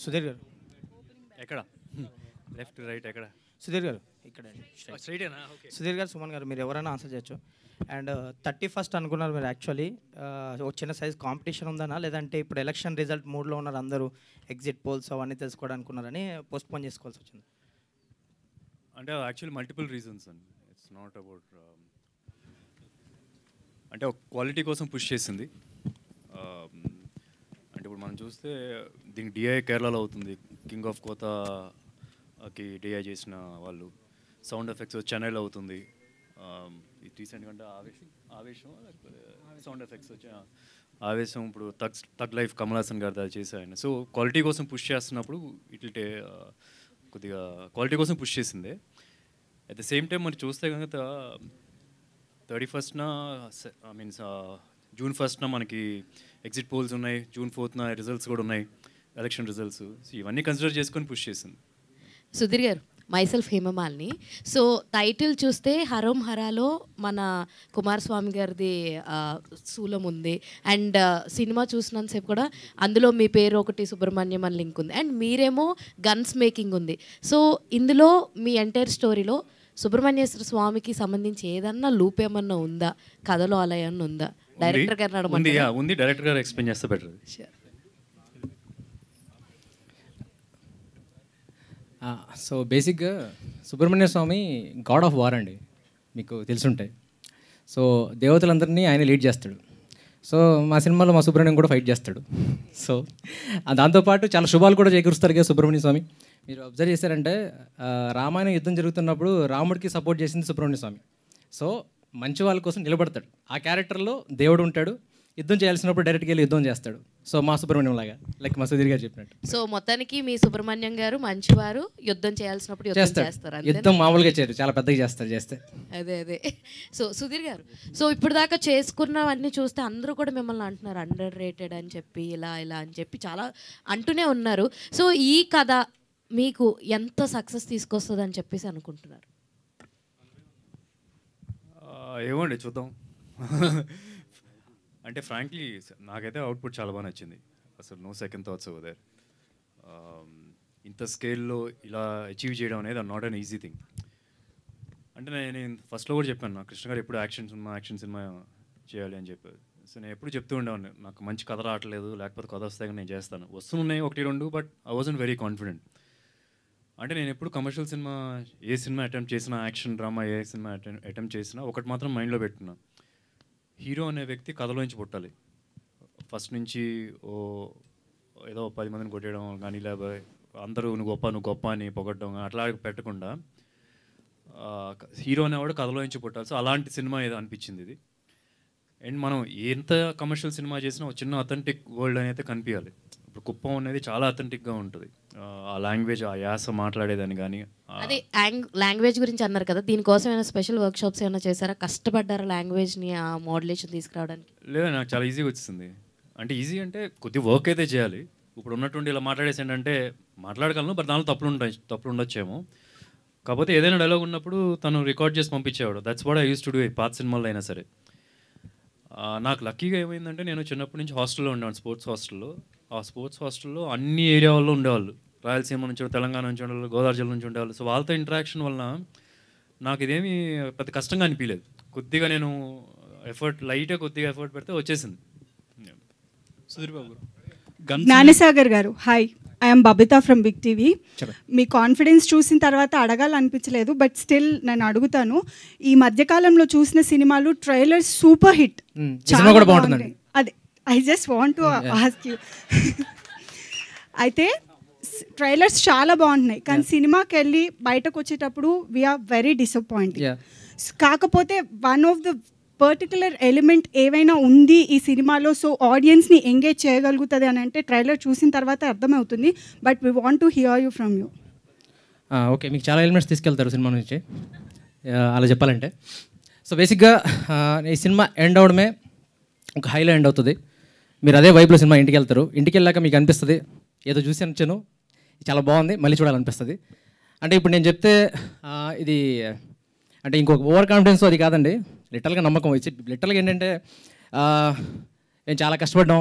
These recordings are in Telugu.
సుధీర్ గారు ఎక్కడ లెఫ్ట్ రైట్ ఎక్కడ సుధీర్ గారు ఇక్కడ స్ట్రైటేనా ఓకే సుధీర్ గారు సుమన్ గారు మీరు ఎవరైనా ఆన్సర్ చేయొచ్చు. అండ్ 31st అనుకున్నారు మీరు యాక్చువల్లీ ఒక చిన్న సైజ్ కాంపిటీషన్ ఉందనా లేదంటే ఇప్పుడు ఎలక్షన్ రిజల్ట్ మూడ్లో ఉన్నారు అందరూ ఎగ్జిట్ పోల్స్ అవన్నీ తెలుసుకోవడానుకున్నారని పోస్ట్పోన్ చేసుకోవాల్సి వచ్చింది? అంటే యాక్చువల్లీ మల్టిపుల్ రీజన్స్ అండి. ఇట్స్ నాట్ అబౌట్ అంటే ఒక క్వాలిటీ కోసం పుష్ చేసింది. అంటే ఇప్పుడు మనం చూస్తే దీనికి డిఐ కేరళలో అవుతుంది, కింగ్ ఆఫ్ కోతాకి డిఐ చేసిన వాళ్ళు. సౌండ్ ఎఫెక్ట్స్ చెన్నైలో అవుతుంది. రీసెంట్గా అంటే ఆవేశం సౌండ్ ఎఫెక్ట్స్ వచ్చి ఆవేశం ఇప్పుడు తగ్ లైఫ్ కమల్ హాసన్ గారు అది చేసే ఆయన. సో క్వాలిటీ కోసం పుష్ చేస్తున్నప్పుడు ఇట్లా కొద్దిగా క్వాలిటీ కోసం పుష్ చేసిందే. అట్ ద సేమ్ టైం మరి చూస్తే కనుక 31st I means June 1st మనకి ఎగ్జిట్ పోల్స్ ఉన్నాయి, June 4th రిజల్ట్స్ కూడా ఉన్నాయి, ఎలక్షన్ రిజల్ట్స్. ఇవన్నీ కన్సిడర్ చేసుకొని పుష్ చేసింది. సుధీర్ గారు, మైసెల్ఫ్ హేమమాలిని. సో టైటిల్ చూస్తే హరం హరాలో మన కుమారస్వామి గారిది శూలం ఉంది. అండ్ సినిమా చూసినంతసేపు కూడా అందులో మీ పేరు ఒకటి సుబ్రహ్మణ్యం అని లింక్ ఉంది. అండ్ మీరేమో గన్స్ మేకింగ్ ఉంది. సో ఇందులో మీ ఎంటైర్ స్టోరీలో సుబ్రహ్మణ్యేశ్వర స్వామికి సంబంధించి ఏదన్నా లూప్ ఏమన్నా ఉందా, కథలో అలా ఏమన్నా ఉందా? డైరెక్టర్ గారు ఉంది, డైరెక్టర్ గారు ఎక్స్ప్లెయిన్ చేస్తే బెటర్. సో బేసిక్గా సుబ్రహ్మణ్య స్వామి గాడ్ ఆఫ్ వార్ అండి, మీకు తెలుసుంటాయి. సో దేవతలందరినీ ఆయన లీడ్ చేస్తాడు. సో మా సినిమాలో మా సుబ్రహ్మణ్యం కూడా ఫైట్ చేస్తాడు. సో దాంతోపాటు చాలా శుభాలు కూడా చేకూరుస్తారు కదా సుబ్రహ్మణ్య స్వామి. మీరు అబ్జర్వ్ చేశారంటే రామాయణ యుద్ధం జరుగుతున్నప్పుడు రాముడికి సపోర్ట్ చేసింది సుబ్రహ్మణ్య స్వామి. సో మంచి వాళ్ళ కోసం నిలబడతాడు. ఆ క్యారెక్టర్లో దేవుడు ఉంటాడు. యుద్ధం చేయాల్సినప్పుడు డైరెక్ట్గా వెళ్ళి యుద్ధం చేస్తాడు. సో మా సుబ్రహ్మణ్యం లాగా, లైక్ మా సుధీర్ గారు చెప్పినట్టు. సో మొత్తానికి మీ సుబ్రహ్మణ్యం గారు మంచివారు, యుద్ధం చేయాల్సినప్పుడు యుద్ధం చేస్తారు. యుద్ధం మామూలుగా చేయరు, చాలా పెద్దగా చేస్తే. అదే. సో సుధీర్ గారు, సో ఇప్పుడు దాకా చేసుకున్నవన్నీ చూస్తే అందరూ కూడా మిమ్మల్ని అంటున్నారు అండర్ రేటెడ్ అని చెప్పి, ఇలా అని చెప్పి చాలా అంటూనే ఉన్నారు. సో ఈ కథ మీకు ఎంత సక్సెస్ తీసుకొస్తుంది అని చెప్పేసి అనుకుంటున్నారు? ఏమండి చూద్దాం. అంటే ఫ్రాంక్లీ నాకైతే అవుట్పుట్ చాలా బాగా నచ్చింది. అసలు no second thoughts over there. ఇంత స్కేల్లో ఇలా అచీవ్ చేయడం అనేది నాట్ అన్ ఈజీ థింగ్. అంటే నేను ఫస్ట్లో కూడా చెప్పాను, నా కృష్ణ గారు ఎప్పుడు యాక్షన్ సినిమా చేయాలి అని చెప్పారు. సో నేను ఎప్పుడు చెప్తూ ఉండేవాడిని, నాకు మంచి కథ రావట్లేదు, లేకపోతే కథ వస్తాయి నేను చేస్తాను. వస్తున్నాయి 1-2, but I wasn't very confident. అంటే నేను ఎప్పుడు కమర్షియల్ సినిమా ఏ సినిమా అటెంప్ట్ చేసినా, యాక్షన్ డ్రామా ఏ సినిమా అటెంప్ట్ చేసినా ఒకటి మాత్రం మైండ్లో పెట్టుకున్నా, హీరో అనే వ్యక్తి కథలోంచి పుట్టాలి. ఫస్ట్ నుంచి ఏదో 10 మందిని కొట్టేయడం కానీ, లేకపోతే అందరూ నువ్వు గొప్ప అని పొగట్టడం అట్లా పెట్టకుండా హీరో అనేవాడు కథలోంచి పుట్టాలి. సో అలాంటి సినిమా ఏదో అనిపించింది ఇది. అండ్ మనం ఎంత కమర్షియల్ సినిమా చేసినా ఒక చిన్న అథెంటిక్ వరల్డ్ అనేది కనిపించాలి. ఇప్పుడు కుప్పం అనేది చాలా అథెంటిక్గా ఉంటుంది. ఆ లాంగ్వేజ్, ఆ యాస మాట్లాడేదని కానీ. అదే లాంగ్వేజ్ గురించి అన్నారు కదా, దీనికోసం ఏమైనా స్పెషల్ వర్క్షాప్స్ ఏమైనా చేశారా? కష్టపడ్డారా లాంగ్వేజ్ని ఆ మోడ్యులేషన్ తీసుకురావడానికి? లేదా, నాకు చాలా ఈజీగా వచ్చింది. అంటే ఈజీ అంటే కొద్ది వర్క్ అయితే చేయాలి. ఇప్పుడు ఉన్నటువంటి ఇలా మాట్లాడేసి ఏంటంటే మాట్లాడగలను, బట్ దానిలో తప్పులు ఉండొచ్చేమో. కాకపోతే ఏదైనా డైలాగ్ ఉన్నప్పుడు తను రికార్డ్ చేసి పంపించేవాడు. That's what I use to do పాత సినిమాల్లో అయినా సరే. నాకు లక్కీగా ఏమైందంటే నేను చిన్నప్పటి నుంచి హాస్టల్లో ఉండేవాడు, స్పోర్ట్స్ హాస్టల్లో. ఆ స్పోర్ట్స్ హాస్టల్లో అన్ని ఏరియా వాళ్ళు ఉండేవాళ్ళు. రాయలసీమ నుంచి, తెలంగాణ నుంచి ఉండేవాళ్ళు, గోదావరి జిల్లా నుంచి ఉండేవాళ్ళు. సో వాళ్ళతో ఇంటరాక్షన్ వలన నాకు ఇదేమీ పెద్ద కష్టంగా అనిపించలేదు. కొద్దిగా నేను లైట్గా కొద్దిగా ఎఫర్ట్ పెడితే వచ్చేసింది. సుధీర్ బాబు, జ్ఞానసాగర్ గారు, hi, I'm Babitha from big TV. మీ కాన్ఫిడెన్స్ చూసిన తర్వాత అడగాలనిపించలేదు, బట్ స్టిల్ నేను అడుగుతాను. ఈ మధ్యకాలంలో చూసిన సినిమాలు ట్రైలర్ సూపర్ హిట్, చాలా బాగుంది. అదే I just want to ask you. అయితే ట్రైలర్స్ చాలా బాగుంటున్నాయి, కానీ సినిమాకి వెళ్ళి బయటకు వచ్చేటప్పుడు వీఆర్ వెరీ డిసప్పాయింటింగ్. కాకపోతే one of the particular element ఏవైనా ఉంది ఈ సినిమాలో, సో ఆడియన్స్ని ఎంగేజ్ చేయగలుగుతుంది అని అంటే ట్రైలర్ చూసిన తర్వాత అర్థమవుతుంది. But we want to hear you from you. Okay, మీకు చాలా ఎలిమెంట్స్ తీసుకెళ్తారు సినిమా నుంచి, అలా చెప్పాలంటే. సో బేసిక్గా ఈ సినిమా ఎండ్ అవడమే ఒక హైలో ఎండ్ అవుతుంది. మీరు అదే వైపులో సినిమా ఇంటికి వెళ్తారు. ఇంటికి వెళ్ళాక మీకు అనిపిస్తుంది ఏదో చూసి వచ్చాను, చాలా బాగుంది, మళ్ళీ చూడాలనిపిస్తుంది. అంటే ఇప్పుడు నేను చెప్తే ఇది అంటే ఇంకొక ఓవర్ కాన్ఫిడెన్స్ అది కాదండి, లిటరల్గా నమ్మకం వచ్చి. లిటరల్గా ఏంటంటే మేము చాలా కష్టపడ్డాం,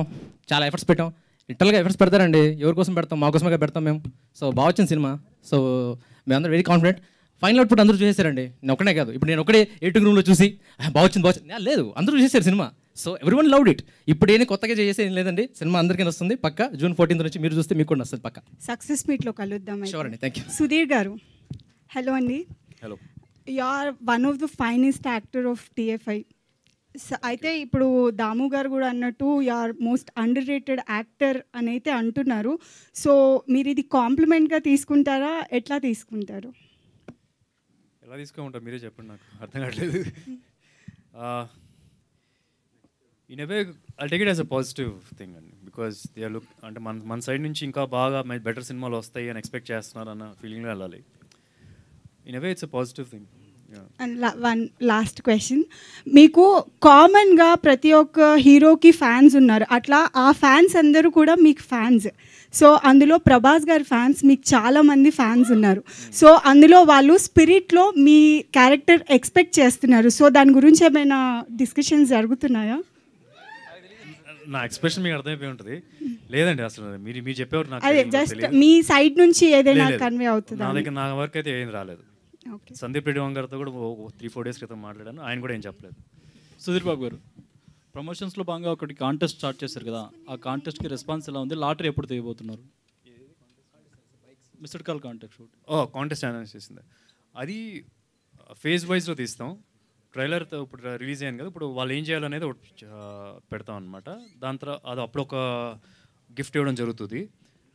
చాలా ఎఫర్ట్స్ పెట్టాం, లిటరల్గా ఎఫర్ట్స్ పెడతారండి. ఎవరి కోసం పెడతాం? మా కోసమే పెడతాం మేము. సో బాగా వచ్చింది సినిమా. సో మేమందరం వెరీ కాన్ఫిడెంట్. ఫైనల్ అవుట్పుట్ అందరూ చూసేశారండి. నేను ఒకనే కాదు, ఇప్పుడు నేను ఒకటే ఎయిటింగ్ రూమ్లో చూసి బాగా వచ్చింది లేదు, అందరూ చూసేశారు సినిమా. So everyone loved it. ఇప్పుడు ఏం కొత్తగా చేసేది ఏం లేదండి, సినిమా అందరికీ వస్తుంది పక్క. June 14th నుంచి మీరు చూస్తే మీకు కూడా వస్తుంది పక్క. సక్సెస్ మీట్లో కలుద్దాం. షూర్ అండి, థ్యాంక్ యూ. సుధీర్ గారు, హలో అండి. Hello. You are one of the finest actor of TFI. అయితే ఇప్పుడు దాము గారు కూడా అన్నట్టు you are most underrated actor అని అయితే అంటున్నారు. సో మీరు ఇది కాంప్లిమెంట్గా తీసుకుంటారా, ఎట్లా తీసుకుంటారు? ఎలా తీసుకోమంటారు మీరే చెప్పండి, నాకు అర్థం కావట్లేదు. In a way I take it as a positive thing అండి, బికాస్ దే ఆర్ లుక్ అంటే మన సైడ్ నుంచి ఇంకా బాగా బెటర్ సినిమాలు వస్తాయి అని ఎక్స్పెక్ట్ చేస్తున్నారు అన్న ఫీలింగ్లో వెళ్ళాలి. In a way it's a positive thing. And one last question, మీకు కామన్గా ప్రతి ఒక్క హీరోకి ఫ్యాన్స్ ఉన్నారు, అట్లా ఆ ఫ్యాన్స్ అందరూ కూడా మీకు ఫ్యాన్స్. సో అందులో ప్రభాస్ గారి ఫ్యాన్స్ మీకు చాలామంది ఫ్యాన్స్ ఉన్నారు. సో అందులో వాళ్ళు స్పిరిట్లో మీ క్యారెక్టర్ ఎక్స్పెక్ట్ చేస్తున్నారు. సో దాని గురించి ఏమైనా డిస్కషన్స్ జరుగుతున్నాయా? నా ఎక్స్ప్రెషన్ మీకు అర్థమైపోయి ఉంటుంది. లేదండి అసలు మీరు చెప్పేవారు నాకు అదే జస్ట్ మీ సైడ్ నుంచి ఏదైనా కన్వే అవుతుందా? నా దగ్గర నా వరకు అయితే ఏం రాలేదు. ఓకే. సందీప్ రెడ్డి గారితో కూడా 3-4 days క్రితం మాట్లాడాను, ఆయన కూడా ఏం చెప్పలేదు. సుధీర్ బాబు గారు, ప్రమోషన్స్లో భాగంగా ఒకటి కాంటెస్ట్ స్టార్ట్ చేశారు కదా, ఆ కాంటెస్ట్కి రెస్పాన్స్ ఎలా ఉంది? లాటరీ ఎప్పుడు తీయబోతున్నారు? Missed call contest. Contest announce చేసింది. అది ఫేజ్ వైజ్లో తీస్తాం. ట్రైలర్ ఇప్పుడు రిలీజ్ అయ్యింది కదా, ఇప్పుడు వాళ్ళు ఏం చేయాలనేది ఒకటి పెడతాం అనమాట. దాని తర్వాత అది అప్పుడు ఒక గిఫ్ట్ ఇవ్వడం జరుగుతుంది.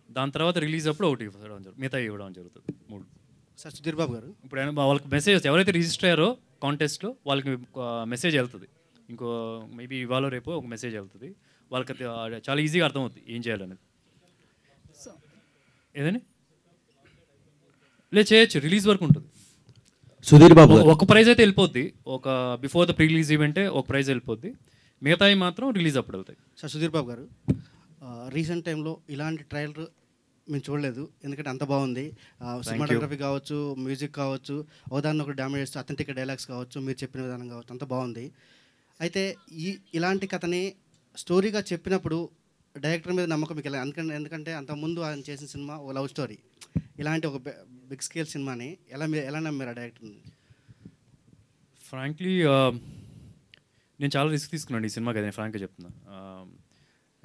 దాని తర్వాత రిలీజ్ అప్పుడు ఒకటి ఇవ్వడం జరుగుతుంది, మిగతా ఇవ్వడం జరుగుతుంది. 3. సార్ సుధీర్ బాబు గారు, ఇప్పుడు వాళ్ళకి మెసేజ్ ఎవరైతే రిజిస్టర్ అయ్యారో కాంటెస్ట్లో వాళ్ళకి మెసేజ్ వెళ్తుంది. ఇంకో మేబీ ఇవాళ రేపు ఒక మెసేజ్ వెళ్తుంది వాళ్ళకి. చాలా ఈజీగా అర్థమవుతుంది ఏం చేయాలనేది. ఏదని చేయొచ్చు, రిలీజ్ వరకు ఉంటుంది. సుధీర్ బాబు ఒక ప్రైజ్ అయితే వెళ్ళిపోద్ది, ఒక బిఫోర్ ద ప్రీ రిలీజ్ ఈవెంటే ఒక ప్రైజ్ వెళ్ళిపోద్ది, మిగతాయి మాత్రం రిలీజ్ అప్పుడు వెళ్తాయి. సార్ సుధీర్ బాబు గారు, రీసెంట్ టైంలో ఇలాంటి ట్రైలర్ మేము చూడలేదు, ఎందుకంటే అంత బాగుంది. సినిమాటోగ్రఫీ కావచ్చు, మ్యూజిక్ కావచ్చు, ఉదాహరణ ఒక డ్యామేజ్ చేస్తూ అథెంటిక్ డైలాగ్స్ కావచ్చు, మీరు చెప్పిన విధానం కావచ్చు, అంత బాగుంది. అయితే ఇలాంటి కథని స్టోరీగా చెప్పినప్పుడు డైరెక్టర్ మీద నమ్మకం మీకు ఎలా? ఎందుకంటే అంతకుముందు ఆయన చేసిన సినిమా ఓ లవ్ స్టోరీ, ఇలాంటి ఒక బిగ్ స్కేల్ సినిమాని ఎలా నమ్మారు ఆ డైరెక్టర్ని? ఫ్రాంక్లీ నేను చాలా రిస్క్ తీసుకున్నాను ఈ సినిమాకి, నేను ఫ్రాంక్గా చెప్తున్నా.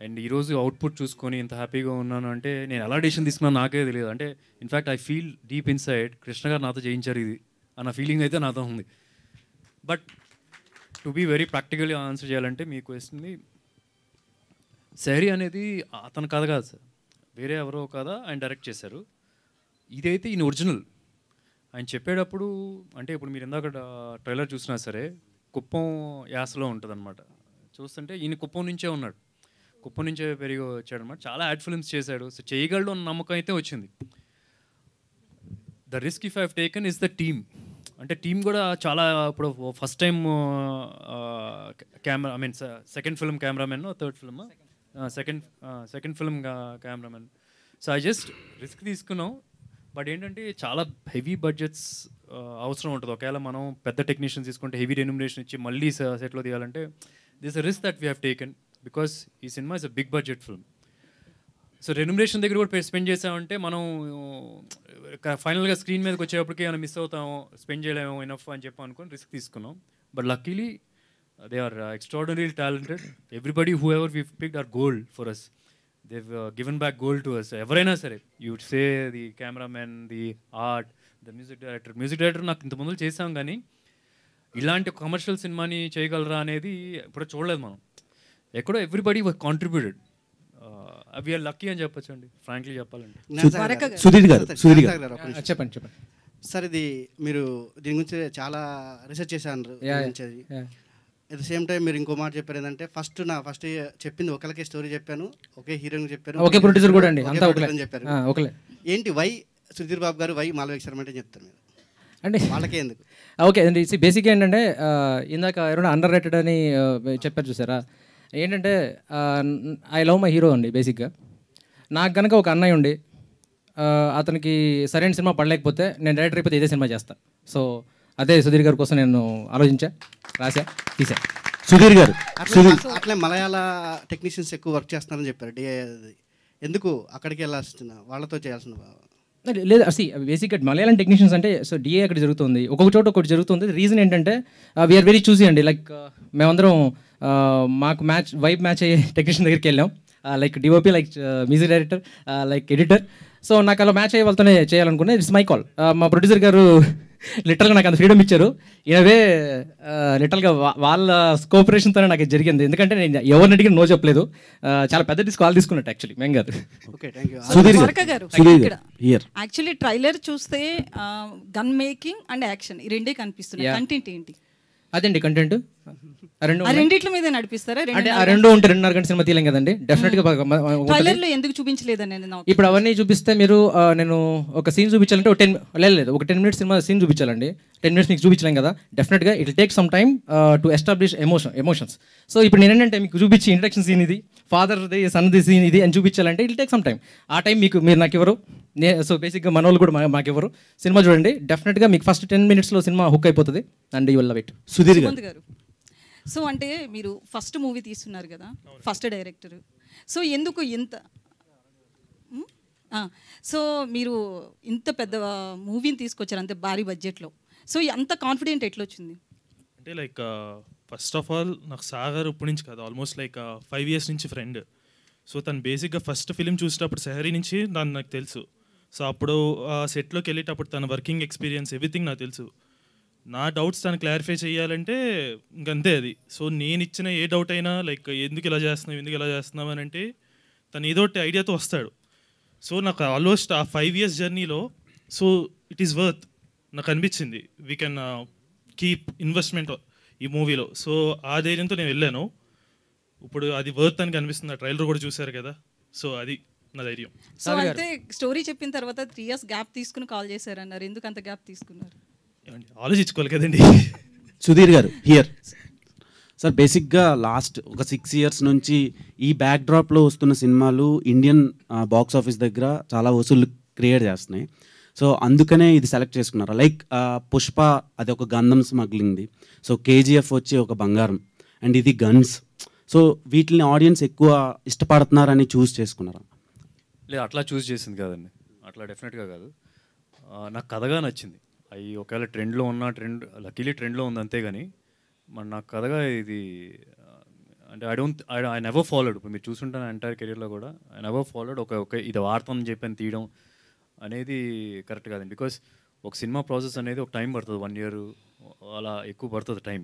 అండ్ ఈరోజు అవుట్పుట్ చూసుకొని ఇంత హ్యాపీగా ఉన్నాను అంటే నేను ఎలా డెసిషన్ తీసుకున్నాను నాకే తెలియదు. అంటే in fact I feel deep inside Krishna గారు నాతో చేయించారు ఇది అన్న ఫీలింగ్ అయితే నాతో ఉంది. But to be very practically answer చేయాలంటే మీ క్వశ్చన్ని, సెహరీ అనేది అతను కథ కాదు సార్, వేరే ఎవరో కదా ఆయన డైరెక్ట్ చేశారు. ఇదైతే ఈయన ఒరిజినల్. ఆయన చెప్పేటప్పుడు అంటే ఇప్పుడు మీరు ఇందాక ట్రైలర్ చూసినా సరే కుప్పం యాసలో ఉంటుంది అనమాట. చూస్తుంటే ఈయన కుప్పం నుంచే ఉన్నాడు, కుప్పం నుంచే పెరిగి వచ్చాడు అనమాట. చాలా యాడ్ ఫిల్మ్స్ చేశాడు, సో చేయగలడు అన్న నమ్మకం అయితే వచ్చింది. The risk if I have taken is the team. అంటే టీమ్ కూడా చాలా, ఇప్పుడు first time camera, I mean second film cameraman, third film second film cameraman. So I just risk తీసుకున్నాం. బట్ ఏంటంటే చాలా హెవీ బడ్జెట్స్ అవసరం ఉంటుంది. ఒకవేళ మనం పెద్ద టెక్నీషియన్స్ తీసుకుంటే హెవీ రెన్యూమరేషన్ ఇచ్చి మళ్ళీ సెట్లో తీయాలంటే this a risk that we have taken, because ఈ cinema is a big budget film. So remuneration దగ్గర కూడా స్పెండ్ చేసామంటే మనం ఫైనల్గా స్క్రీన్ మీదకి వచ్చేటప్పటికి ఏమైనా మిస్ అవుతాము, స్పెండ్ చేయలేము ఇనఫ్ అని చెప్పి అనుకుని రిస్క్ తీసుకున్నాం. But luckily they are extraordinary talented. Everybody who ever we picked are gold for us. they've given back gold to us. ఎవరైనా సరే, you would say the cameraman, the art, the music director నాకు ఇంత ముందు చేసాం, కానీ ఇలాంటి కమర్షియల్ సినిమాని చేయగలరా అనేది ఇప్పుడు చూడలేదు మనం. ఎక్కడో ఎవ్రీబడి కాంట్రిబ్యూటెడ్. వీఆర్ లక్కీ అని చెప్పొచ్చు అండి, ఫ్రాంక్లీ చెప్పాలంటే. సుధీర్ గారు చెప్పండి. సార్, ఇది మీరు దీని గురించి చాలా రీసెర్చ్ చేశారు. అట్ ద సేమ్ టైం మీరు ఇంకో మాట చెప్పారు ఏంటంటే, ఫస్ట్ చెప్పింది ఒకరికే స్టోరీ చెప్పాను, ఒకే హీరోయిన్ చెప్పారు, ఓకే ప్రొడ్యూసర్ కూడా అండి, అంతా ఒకలే చెప్పారు. ఒకలే. ఏంటి వై సుధీర్ బాబు గారు, వై మాలవిక శర్మ అంటే చెప్తారు మీరు అంటే వాళ్ళకే ఎందుకు? ఓకే అండి, బేసిక్గా ఏంటంటే ఇందాక ఎవరైనా అండర్ రేటెడ్ అని చెప్పారు చూసారా. ఏంటంటే ఐ లవ్ మై హీరో అండి. బేసిక్గా నాకు కనుక ఒక అన్నయ్య ఉండి అతనికి సరైన సినిమా పడలేకపోతే నేను డైరెక్టర్ అయిపోతే ఇదే సినిమా చేస్తాను. సో అదే సుధీర్ గారి కోసం నేను ఆలోచించా, రాసా, తీసా. సుధీర్ గారు అట్లే మలయాళ టెక్నీషియన్స్ ఎక్కువ వర్క్ చేస్తున్నారని చెప్పారు. ఎందుకు అక్కడికి వెళ్ళాల్సిన వాళ్ళతో చేయాల్సిన లేదు అసలు బేసిక్గా మలయాళం టెక్నీషియన్స్ అంటే సో డిఏ అక్కడ జరుగుతుంది, ఒక్కొక్క చోట ఒకటి జరుగుతుంది. రీజన్ ఏంటంటే వీఆర్ వెరీ చూసీ అండి. లైక్ మేమందరం మాకు వైబ్ మ్యాచ్ అయ్యే టెక్నీషియన్ దగ్గరికి వెళ్ళాం, like DOP, like music director, like editor. So నాకు అలా మ్యాచ్ అయ్యే వాళ్ళతోనే చేయాలనుకున్నా. It's my call. మా ప్రొడ్యూసర్ గారు లిటరల్గా నాకు అంత ఫ్రీడమ్ ఇచ్చారు. ఇనవే లిటరల్గా వాళ్ళ కోఆపరేషన్తోనే నాకు ఇది జరిగింది. ఎందుకంటే నేను ఎవరిని అడిగిన నో చెప్పలేదు. చాలా పెద్ద కాల్ తీసుకున్నట్టు యాక్చువల్లీ మేము గారు. Okay, thank you. ద్వారకా గారు ఇక్కడ యాక్చువల్లీ ట్రైలర్ చూస్తే గన్ మేకింగ్ అండ్ యాక్షన్ ఈ రెండే కనిపిస్తున్నాయి. కంటెంట్ ఏంటి? అదండి కంటెంట్. రెండిట్ల మీద నడిపిస్తారా? అంటే ఆ రెండు ఉంటే 2.5 గంటల సినిమా తీయలేం కదండి. డెఫినెట్గా ట్రైలర్ లో ఎందుకు చూపించలేదని నాకు ఇప్పుడు అవన్నీ చూపిస్తే మీరు నేను ఒక సీన్ చూపించాలంటే ఒక 10 మినిట్స్ సినిమా సీన్ చూపించాలండి. 10 మినిట్స్ మీకు చూపించలేం కదా. డెఫినెట్గా it take some time to establish emotions. So ఇప్పుడు నేను ఏంటంటే మీకు చూపించి ఇంట్రడక్షన్ సీన్ ఇది, ఫాదర్ది సన్ది సీన్ ఇది అని చూపించాలంటే ఇట్ టేక్ సమ్ టైమ్. ఆ టైం మీరు నాకు ఎవరు సో బేసిక్గా మన వాళ్ళు కూడా మాకు ఎవరు. సినిమా చూడండి, డెఫినెట్గా మీకు ఫస్ట్ 10 మినిట్స్లో సినిమా హుక్ అయిపోతుంది and you will love it. Sudheer గారు, సో అంటే మీరు ఫస్ట్ మూవీ తీస్తున్నారు కదా, ఫస్ట్ డైరెక్టర్. సో ఎందుకు ఇంత సో మీరు ఇంత పెద్ద మూవీని తీసుకొచ్చారు అంతే భారీ బడ్జెట్లో. సో అంత కాన్ఫిడెంట్ ఎట్లా వచ్చింది? అంటే లైక్ ఫస్ట్ ఆఫ్ ఆల్ నాకు సాగర్ ఇప్పటి నుంచి కాదు, ఆల్మోస్ట్ లైక్ 5 years నుంచి ఫ్రెండ్. సో తను బేసిక్గా ఫస్ట్ ఫిలిం చూసేటప్పుడు సెహరీ నుంచి దాన్ని నాకు తెలుసు. సో అప్పుడు సెట్లోకి వెళ్ళేటప్పుడు తన వర్కింగ్ ఎక్స్పీరియన్స్ ఎవ్రీథింగ్ నాకు తెలుసు. నా డౌట్స్ తను క్లారిఫై చేయాలంటే ఇంకంతే అది. సో నేను ఇచ్చిన ఏ డౌట్ అయినా లైక్ ఎందుకు ఇలా చేస్తున్నావు అని అంటే తను ఏదో ఒకటి ఐడియాతో వస్తాడు. సో నాకు ఆల్మోస్ట్ ఆ 5 years జర్నీలో సో ఇట్ ఈస్ వర్త్ నాకు అనిపించింది. వీ కెన్ కీప్ ఇన్వెస్ట్మెంట్ ఈ మూవీలో. సో ఆ ధైర్యంతో నేను వెళ్ళాను. ఇప్పుడు అది వర్త్ అని కనిపిస్తుంది. ఆ ట్రైలర్ కూడా చూశారు కదా. సో అది నా ధైర్యం. సో అయితే స్టోరీ చెప్పిన తర్వాత 3 years గ్యాప్ తీసుకుని కాల్ చేశారన్నారు. ఎందుకు అంత గ్యాప్ తీసుకున్నారు? ఆలోచించుకోవాలి కదండి. సుధీర్ గారు హియర్ సార్, బేసిక్గా లాస్ట్ ఒక 6 years నుంచి ఈ బ్యాక్డ్రాప్లో వస్తున్న సినిమాలు ఇండియన్ బాక్స్ ఆఫీస్ దగ్గర చాలా వసూలు క్రియేట్ చేస్తున్నాయి. సో అందుకనే ఇది సెలెక్ట్ చేసుకున్నారు. లైక్ పుష్ప అది ఒక గంధం స్మగ్లింగ్ది, సో కేజీఎఫ్ వచ్చి ఒక బంగారం, అండ్ ఇది గన్స్. సో వీటిని ఆడియన్స్ ఎక్కువ ఇష్టపడుతున్నారని చూస్ చేసుకున్నారా? లేదు, అట్లా చూస్ చేసింది కాదండి, అట్లా డెఫినెట్గా కాదు. నాకు కథగా నచ్చింది. అవి ఒకవేళ ట్రెండ్లో లక్కీలీ ట్రెండ్లో ఉంది అంతేగాని మరి నాకు కథగా ఇది అంటే ఐ నెవర్ ఫాలోడ్. ఇప్పుడు మీరు చూసుంటాను ఎంటైర్ కెరీర్లో కూడా ఐ నెవర్ ఫాలోడ్ ఒక ఇది వార్తని చెప్పని తీయడం అనేది కరెక్ట్ కాదండి. బికాస్ ఒక సినిమా ప్రాసెస్ అనేది ఒక టైం పడుతుంది, 1 year అలా ఎక్కువ పడుతుంది టైం.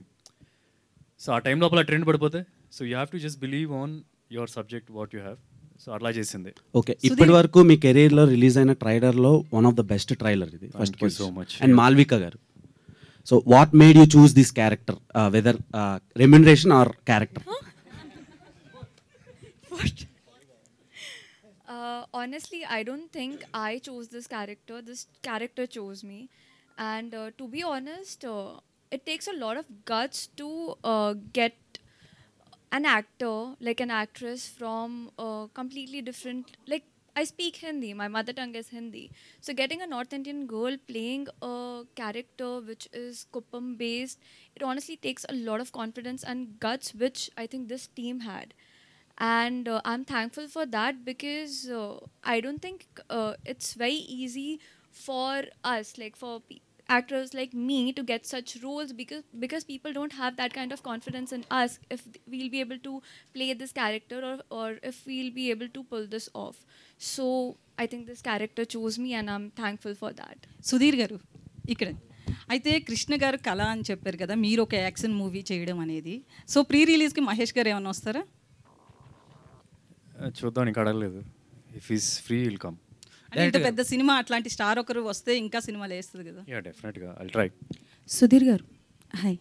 సో ఆ టైం లోపల ట్రెండ్ పడిపోతే so you have to just believe on your subject what you have. So అట్లా చేసింది. ఓకే, ఇప్పటి వరకు మీ కెరీర్లో రిలీజ్ అయిన ట్రైలర్లో one of the best trailer ఇది. Thank you so much. And Malavika garu, so what made you choose this character, whether remuneration or character? Honestly, I don't think I chose this character. This character chose me. And to be honest, it takes a lot of guts to get an actor, like an actress from completely different, like I speak Hindi, my mother tongue is Hindi. So getting a North Indian girl playing a character which is Kuppam based, it honestly takes a lot of confidence and guts, which I think this team had. And I'm thankful for that because I don't think it's very easy for us, like for actors like me, to get such roles because people don't have that kind of confidence in us if we'll be able to play this character or if we'll be able to pull this off. So I think this character chose me and I'm thankful for that. Sudheer గారు ఇక్కడ అయితే కృష్ణ గారు కళ అని చెప్పారు కదా, మీరు ఒక యాక్షన్ మూవీ చేయడం అనేది. సో ప్రీ రిలీజ్కి మహేష్ గారు ఏమైనా వస్తారా? చూద్దాం, ఇంకా అడగలేదు. If is free will come. అంటే ఇంత పెద్ద సినిమా అట్లాంటి స్టార్ ఒకరు వస్తే ఇంకా సినిమాలు వేస్తుంది కదా. యా డెఫినెట్గా I'll try. Sudheer garu hi,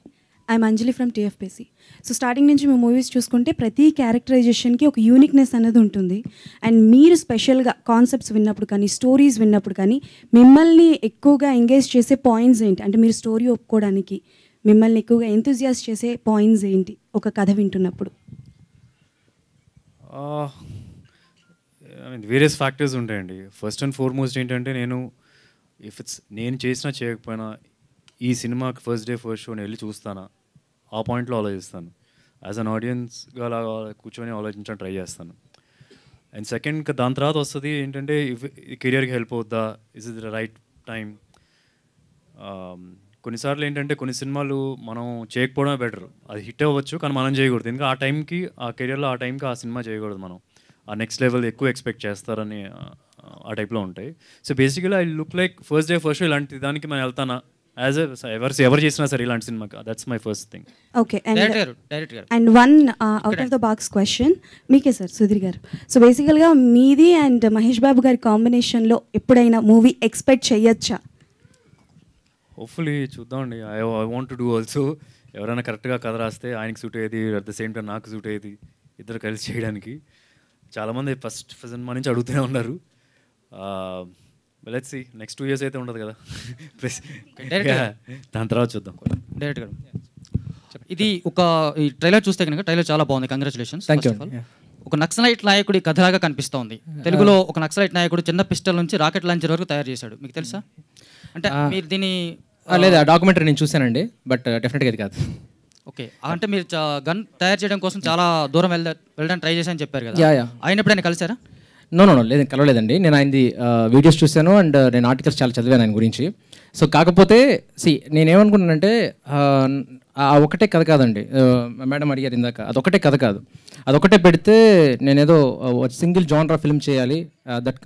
I'm Anjali from TFPC. So starting నుంచి మేము మూవీస్ చూసుకుంటే ప్రతి క్యారెక్టరైజేషన్కి ఒక యూనిక్నెస్ అనేది ఉంటుంది. అండ్ మీరు స్పెషల్గా కాన్సెప్ట్స్ విన్నప్పుడు కానీ స్టోరీస్ విన్నప్పుడు కానీ మిమ్మల్ని ఎక్కువగా ఎంగేజ్ చేసే పాయింట్స్ ఏంటి? అంటే మీరు స్టోరీ ఒప్పుకోవడానికి మిమ్మల్ని ఎక్కువగా ఎంతూజియాస్ చేసే పాయింట్స్ ఏంటి ఒక కథ వింటున్నప్పుడు? ఐ మీన్ వేరియస్ ఫ్యాక్టర్స్ ఉంటాయండి. ఫస్ట్ అండ్ ఫార్మోస్ట్ ఏంటంటే నేను చేసినా చేయకపోయినా ఈ సినిమాకి ఫస్ట్ డే ఫస్ట్ షో వెళ్ళి చూస్తానా, ఆ పాయింట్లో ఆలోచిస్తాను. యాజ్ అన్ ఆడియన్స్గా అలా కూర్చొని ఆలోచించడం ట్రై చేస్తాను. అండ్ సెకండ్ దాని తర్వాత వస్తుంది ఏంటంటే కెరియర్కి హెల్ప్ అవుద్దా, is it the right time. కొన్నిసార్లు ఏంటంటే కొన్ని సినిమాలు మనం చేయకపోవడమే బెటర్. అది హిట్ అవ్వచ్చు కానీ మనం చేయకూడదు, ఎందుకంటే ఆ టైంకి ఆ కెరియర్లో ఆ టైంకి ఆ సినిమా చేయకూడదు. మనం ఆ నెక్స్ట్ లెవెల్ ఎక్కువ ఎక్స్పెక్ట్ చేస్తారని ఆ టైప్లో ఉంటాయి. So basically I look like first day first show ఇలాంటి దానికి మనం వెళ్తానా యాజ్ ఎవరు చేసినా సరే ఇలాంటి సినిమాకి, that's my first thing. Okay, and one out of the box question మీకే సార్, సుధీర్ గారు. సో బేసికల్గా మీది అండ్ మహేష్ బాబు గారి కాంబినేషన్లో ఎప్పుడైనా మూవీ ఎక్స్పెక్ట్ చేయొచ్చా? హోప్ఫుల్లీ చూద్దామండి. I want to do also. ఎవరైనా కరెక్ట్గా కథ రాస్తే ఆయనకి సూట్ అయ్యేది, అట్ ద సేమ్ టైం నాకు సూట్ అయ్యేది, ఇద్దరు కలిసి చేయడానికి. చాలామంది ఫస్ట్ సినిమా నుంచి అడుగుతూనే ఉన్నారు. లెట్స్ సీ, నెక్స్ట్ 2 years అయితే ఉండదు కదా, దాని తర్వాత చూద్దాం. డైరెక్ట్ గారు, ఇది ఒక ఈ ట్రైలర్ చూస్తే కనుక ట్రైలర్ చాలా బాగుంది, కంగ్రాచులేషన్స్. ఒక నక్సలైట్ నాయకుడి కథలాగా కనిపిస్తోంది. తెలుగులో ఒక నక్సలైట్ నాయకుడు చిన్న పిస్టల్ నుంచి రాకెట్ లాంచర్ వరకు తయారు చేశాడు, మీకు తెలుసా? అంటే మీరు దీన్ని లేదా డాక్యుమెంటరీ నేను చూశానండి, బట్ డెఫినెట్గా ఇది కాదు. ఓకే, అంటే మీరు గన్ తయారు చేయడం కోసం చాలా దూరం వెళ్ళడానికి ట్రై చేశాను చెప్పారు కదా, అయినప్పుడు ఆయన కలిసారా? నో లేదు, కలవలేదండి. నేను ఆయనది వీడియోస్ చూశాను అండ్ నేను ఆర్టికల్స్ చాలా చదివాను ఆయన గురించి. సో కాకపోతే నేనేమనుకున్నానంటే ఒకటే కథ కాదండి, మేడం అడిగారు ఇందాక, అదొకటే కథ కాదు. అదొకటే పెడితే నేనేదో సింగిల్ జాన్రా ఫిల్మ్ చేయాలి, that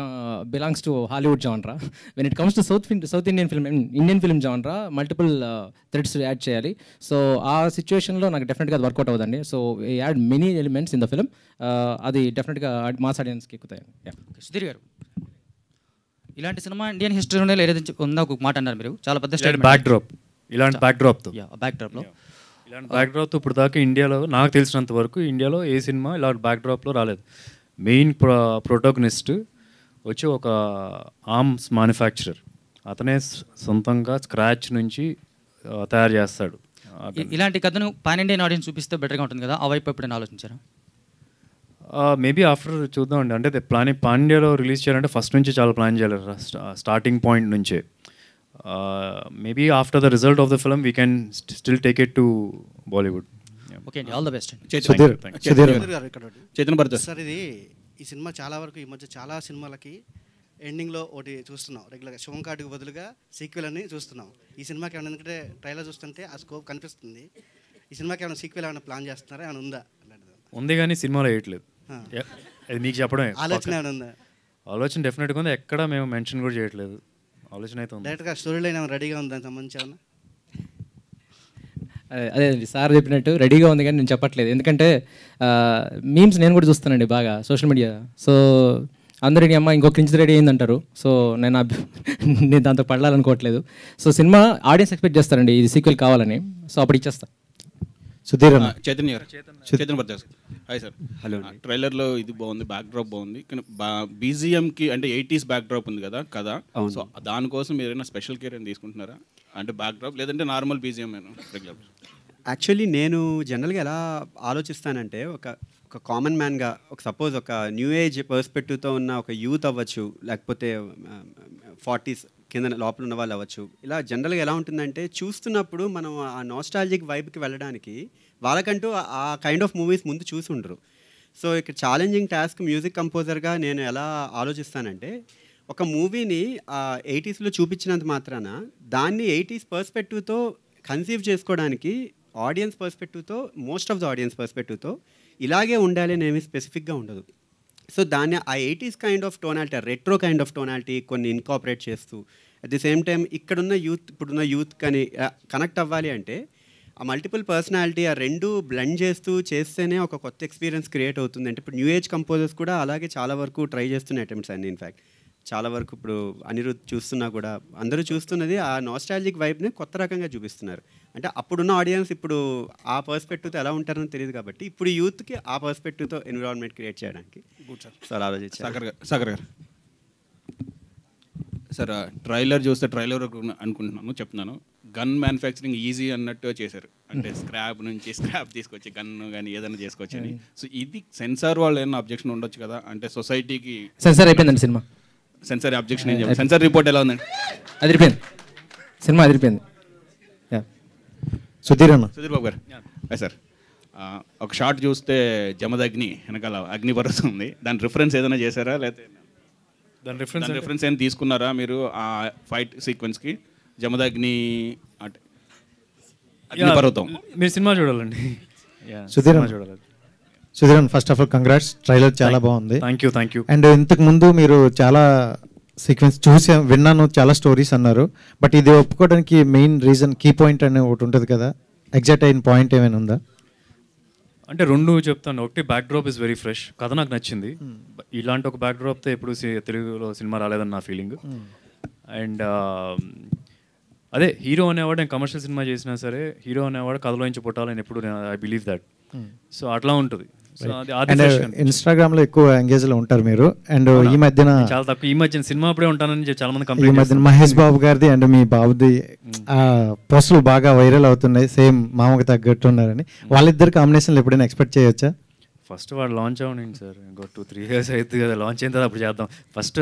belongs to Hollywood genre. When it comes to south Indian film genre multiple threads add చేయాలి. సో ఆ సిచ్యువేషన్లో నాకు డెఫినెట్గా అది వర్కౌట్ అవ్వదండి. So add many elements in the film, అది డెఫినెట్గా మాస్ ఆడియన్స్కి ఎక్కుతాయి. సుధీర్ గారు, ఇలాంటి సినిమా ఇండియన్ హిస్టరీలోనే లేదని ఉందా ఒక మాట అన్నారు మీరు, చాలా పెద్ద బ్యాక్డ్రాప్. ఇలాంటి బ్యాక్డ్రాప్తో ఇలాంటి బ్యాక్డ్రాప్తో ఇప్పుడు దాకా ఇండియాలో నాకు తెలిసినంత వరకు ఇండియాలో ఏ సినిమా ఇలాంటి బ్యాక్డ్రాప్లో రాలేదు. మెయిన్ ప్రొటాగనిస్ట్ వచ్చి ఒక ఆర్మ్స్ మ్యానుఫ్యాక్చరర్, అతనే సొంతంగా స్క్రాచ్ నుంచి తయారు చేస్తాడు. ఇలాంటి కథను పాన్ ఇండియన్ ఆడియన్స్ చూపిస్తే బెటర్గా ఉంటుంది కదా, ఆ వైపు ఎప్పుడైనా ఆలోచించారా? మేబీ ఆఫ్టర్ చూద్దామండి. అంటే పాన్ ఇండియాలో రిలీజ్ చేయాలంటే ఫస్ట్ నుంచి చాలా ప్లాన్ చేయాలి, స్టార్టింగ్ పాయింట్ నుంచే. Maybe after the result of the film we can still take it to Bollywood. Okay, all the best. Chaitanya Bharat sir, ఇది ఈ సినిమా చాలా వరకు ఈ మధ్య చాలా సినిమాలకి ఎండింగ్లో ఒకటి చూస్తున్నాం రెగ్యులర్గా, శివం కార్డుకు బదులుగా సీక్వెల్ అని చూస్తున్నాం. ఈ సినిమాకి ఏమైనా, ఎందుకంటే ట్రైలర్ చూస్తుంటే ఆ స్కోప్ కనిపిస్తుంది. ఈ సినిమాకి ఏమైనా సీక్వెల్ ఏమైనా ప్లాన్ చేస్తున్నారా, ఏమైనా ఉందా? ఉంది కానీ సినిమాలో వేయట్లేదు, అది మీకు చెప్పడమే. ఆలోచన ఏమైనా ఉందా? ఆలోచన డెఫినెట్గా ఉంది, ఎక్కడ మేము మెన్షన్ కూడా చేయట్లేదు. ఆలోచన అయితే ఉంది. డైరెక్ట్గా స్టోరీ లైన్ ఏమైనా రెడీగా ఉంది, దానికి సంబంధించి ఏమన్నా? అదే సార్ చెప్పినట్టు రెడీగా ఉంది కానీ నేను చెప్పట్లేదు, ఎందుకంటే మీమ్స్ నేను కూడా చూస్తానండి బాగా సోషల్ మీడియా. సో అందరూ అమ్మ ఇంకో క్రింజ్ రెడీ అయిందంటారు. సో నేను దాంతో పడాలనుకోవట్లేదు. సో సినిమా ఆడియన్స్ ఎక్స్పెక్ట్ చేస్తారండి ఇది సీక్వెల్ కావాలని, సో అప్పుడు ఇచ్చేస్తా. Sudheer Chaitanya Bharat. Hi sir. Hello. ట్రైలర్లో ఇది బాగుంది, బ్యాక్ డ్రాప్ బాగుంది, కానీ బీజిఎంకి అంటే 80s బ్యాక్ డ్రాప్ ఉంది కదా. సో దానికోసం మీరు ఏదైనా స్పెషల్ కేర్ అని తీసుకుంటున్నారా? అంటే బ్యాక్ డ్రాప్ లేదంటే నార్మల్ బీజిఎం రెగ్యులర్? యాక్చువల్లీ నేను జనరల్గా ఎలా ఆలోచిస్తానంటే, ఒక కామన్ మ్యాన్గా ఒక సపోజ్ ఒక న్యూ ఏజ్ పర్స్పెక్టివ్తో ఉన్న ఒక యూత్ అవ్వచ్చు, లేకపోతే 40s కింద లోపల ఉన్న వాళ్ళు అవ్వచ్చు, ఇలా జనరల్గా ఎలా ఉంటుందంటే చూస్తున్నప్పుడు మనం ఆ నాస్టాలజిక్ వైబ్కి వెళ్ళడానికి వాళ్ళకంటూ ఆ కైండ్ ఆఫ్ మూవీస్ ముందు చూసి ఉండరు. సో ఇక్కడ ఛాలెంజింగ్ టాస్క్ మ్యూజిక్ కంపోజర్గా నేను ఎలా ఆలోచిస్తానంటే, ఒక మూవీని 80sలో చూపించినంత మాత్రాన దాన్ని 80s పర్స్పెక్టివ్తో కన్సీవ్ చేసుకోవడానికి ఆడియన్స్ పర్స్పెక్టివ్తో, మోస్ట్ ఆఫ్ ద ఆడియన్స్ పర్స్పెక్టివ్తో ఇలాగే ఉండాలి అని ఏమి స్పెసిఫిక్గా ఉండదు. సో దాన్ని ఆ 80s kind of tonality, retro kind of tonality కొన్ని ఇన్కాపరేట్ చేస్తూ, అట్ ది సేమ్ టైం ఇక్కడున్న ఇప్పుడున్న యూత్ కానీ కనెక్ట్ అవ్వాలి అంటే ఆ మల్టిపుల్ పర్సనాలిటీ ఆ రెండు బ్లెండ్ చేస్తేనే ఒక కొత్త ఎక్స్పీరియన్స్ క్రియేట్ అవుతుంది. అంటే ఇప్పుడు న్యూ ఏజ్ కంపోజర్స్ కూడా అలాగే చాలా వరకు ట్రై చేస్తున్న అటెంప్ట్స్ అన్ని. ఇన్ఫ్యాక్ట్ చాలా వరకు ఇప్పుడు అనిరుద్ధ్ చూస్తున్నా కూడా అందరూ చూస్తున్నది ఆ నాస్టాలజిక్ వైబ్ని కొత్త రకంగా చూపిస్తున్నారు. అంటే అప్పుడున్న ఆడియన్స్ ఇప్పుడు ఆ పర్స్పెక్టివ్తో ఎలా ఉంటారని తెలియదు కాబట్టి ఇప్పుడు యూత్కి ఆ పర్స్పెక్టివ్తో ఎన్విరాన్మెంట్ క్రియేట్ చేయడానికి సార్ ఆలోచించారు. సాగర్ గారు సార్, ట్రైలర్ చూస్తే ట్రైలర్ అనుకుంటున్నాను, చెప్తున్నాను, గన్ మ్యానుఫ్యాక్చరింగ్ ఈజీ అన్నట్టు చేశారు. అంటే స్క్రాప్ నుంచి స్క్రాప్ తీసుకొచ్చి గన్ కానీ ఏదైనా చేసుకోవచ్చు అని. సో ఇది సెన్సార్ వాళ్ళు ఏమైనా అబ్జెక్షన్ ఉండొచ్చు కదా, అంటే సొసైటీకి సెన్సార్ అయిపోయిందండి సినిమా. సెన్సార్ అబ్జెక్షన్ ఏం చెప్పారు? సెన్సార్ రిపోర్ట్ ఎలా ఉందండి? అదిరిపోయింది, సినిమా అదిరిపోయింది. సుధీర్ బాబు గారు సార్, ఒక షాట్ చూస్తే జమదగ్ని వెనకాల అగ్నిపర్వతం ఉంది, దాని రిఫరెన్స్ ఏదైనా చేశారా, లేకపోతే దాని రిఫరెన్స్ ఏం తీసుకున్నారా మీరు ఆ ఫైట్ సీక్వెన్స్కి? జమదగ్ని అంటే అగ్నిపర్వతం. మీరు సినిమా చూడాలండి. సుధీరన్, first of all congrats, trailer చాలా బాగుంది. Thank you. అండ్ ఇంతకు ముందు మీరు చాలా సీక్వెన్స్ చూసి విన్నాను, చాలా స్టోరీస్ అన్నారు. బట్ ఇది ఒప్పుకోవడానికి మెయిన్ రీజన్, కీ పాయింట్ అనే ఒకటి ఉంటుంది కదా, ఎగ్జాక్ట్ అయిన పాయింట్ ఏమైనా ఉందా? అంటే రెండు చెప్తాను. ఒకటి back drop is very fresh, కథ నాకు నచ్చింది. ఇలాంటి ఒక బ్యాక్ డ్రాప్తో ఎప్పుడు తెలుగులో సినిమా రాలేదని నా ఫీలింగ్. అండ్ అదే హీరో అనేవాడు నేను కమర్షియల్ సినిమా చేసినా సరే హీరో అనేవాడు కథలోంచి పుట్టాలని ఎప్పుడు ఐ బిలీవ్ దట్. సో అట్లా ఉంటుంది. అండ్ ఇన్స్టాగ్రామ్లో ఎక్కువ ఎంగేజ్లో ఉంటారు మీరు. అండ్ ఈ మధ్యన చాలా తక్కువ, ఈ మధ్యన సినిమా అప్పుడే ఉంటానని చాలా మంది ఈ కంప్లైంట్ మధ్యన మహేష్ బాబు గారిది అండ్ మీ బాబుది పోస్టులు బాగా వైరల్ అవుతున్నాయి, సేమ్ మామకు తగ్గట్టు ఉన్నారని. వాళ్ళిద్దరు కాంబినేషన్లు ఎప్పుడైనా ఎక్స్పెక్ట్ చేయొచ్చా? ఫస్ట్ వాడు లాంచ్ అవ్వండి సార్, ఇంకో 2-3 years అవుతుంది కదా, లాంచ్ అయిన తర్వాత అప్పుడు చేద్దాం. ఫస్ట్